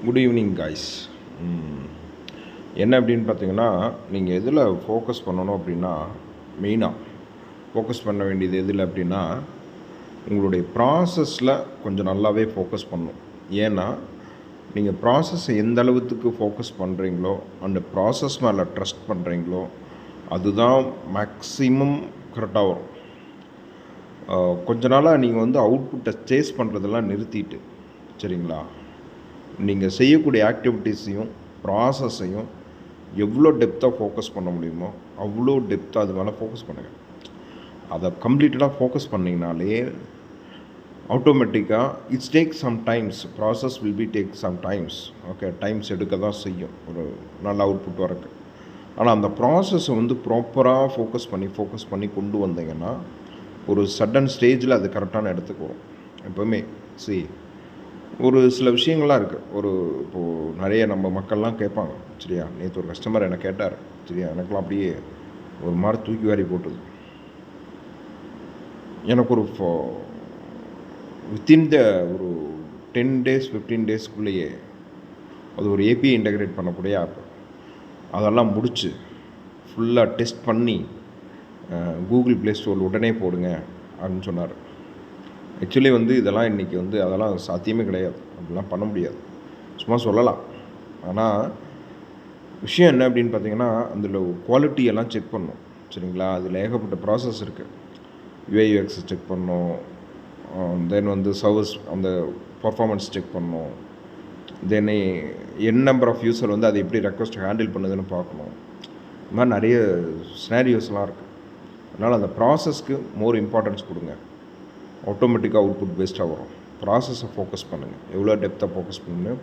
Good evening guys. என்ன அப்படின்னு பார்த்தீங்கன்னா, நீங்கள் எதில் ஃபோக்கஸ் பண்ணணும் அப்படின்னா, மெயினாக ஃபோக்கஸ் பண்ண வேண்டியது எதில் அப்படின்னா, உங்களுடைய ப்ராசஸில் கொஞ்சம் நல்லாவே ஃபோக்கஸ் பண்ணணும். ஏன்னா நீங்கள் ப்ராசஸை எந்த அளவுக்கு ஃபோக்கஸ் பண்ணுறீங்களோ, அந்த ப்ராசஸ் மேலே ட்ரஸ்ட் பண்ணுறீங்களோ, அதுதான் மேக்ஸிமம் கரெக்டாக வரும். கொஞ்ச நாளாக நீங்கள் வந்து அவுட்புட்டை சேஸ் பண்ணுறதெல்லாம் நிறுத்திட்டு, சரிங்களா, நீங்கள் செய்யக்கூடிய ஆக்டிவிட்டீஸையும் ப்ராசஸையும் எவ்வளோ டெப்த்தாக ஃபோக்கஸ் பண்ண முடியுமோ அவ்வளோ டெப்த்தாக அது மேலே ஃபோக்கஸ் பண்ணுங்கள். அதை கம்ப்ளீட்டடாக ஃபோக்கஸ் பண்ணிங்கனாலே ஆட்டோமேட்டிக்காக it's take some times, process will be take some times. Okay, times எடுக்க தான் செய்யும் ஒரு நல்ல அவுட்புட் வரக்கு. ஆனால் அந்த ப்ராசஸை வந்து ப்ராப்பராக ஃபோக்கஸ் பண்ணி கொண்டு வந்தீங்கன்னா ஒரு சடன் ஸ்டேஜில் அது கரெக்டான இடத்துக்கு வரும். எப்போவுமே ஒரு சில விஷயங்கள்லாம் இருக்குது. இப்போது நிறைய நம்ம மக்கள்லாம் கேட்பாங்க, சரியா, நேற்று ஒரு கஸ்டமர் என்னை கேட்டார், சரியா, எனக்குலாம் அப்படியே ஒரு மாதிரி தூக்கி வாரி போட்டுது. எனக்கு வித்தின் ஒரு 10 days 15 daysக்குள்ளேயே அது ஒரு ஏபிஐ இன்டகிரேட் பண்ணக்கூடிய ஆப், அதெல்லாம் முடித்து ஃபுல்லாக டெஸ்ட் பண்ணி கூகுள் ப்ளே ஸ்டோரில் உடனே போடுங்க அப்படின்னு சொன்னார். ஆக்சுவலி வந்து இதெல்லாம் இன்றைக்கி வந்து அதெல்லாம் சாத்தியமே கிடையாது, அப்படிலாம் பண்ண முடியாது, சும்மா சொல்லலாம். ஆனால் விஷயம் என்ன அப்படின்னு பார்த்தீங்கன்னா, அதில் குவாலிட்டியெல்லாம் செக் பண்ணணும், சரிங்களா. அதில் ஏகப்பட்ட ப்ராசஸ் இருக்குது. யூஐயூஎக்ஸை செக் பண்ணணும், தென் வந்து சர்வீஸ் அந்த பர்ஃபார்மன்ஸ் செக் பண்ணணும், தென் நம்பர் ஆஃப் யூஸர் வந்து அதை எப்படி ரெக்வஸ்ட் ஹேண்டில் பண்ணுதுன்னு பார்க்கணும். இந்த மாதிரி நிறைய ஸ்னாரியோஸ்லாம் இருக்குது. அதனால் அந்த ப்ராசஸ்க்கு மோர் இம்பார்ட்டன்ஸ் கொடுங்க. ஆட்டோமேட்டிக்காக அவுட்புட் பெஸ்ட்டாக வரும். ப்ராசஸை ஃபோக்கஸ் பண்ணுங்கள், எவ்வளோ டெப்த்தாக ஃபோக்கஸ் பண்ணுங்கள்.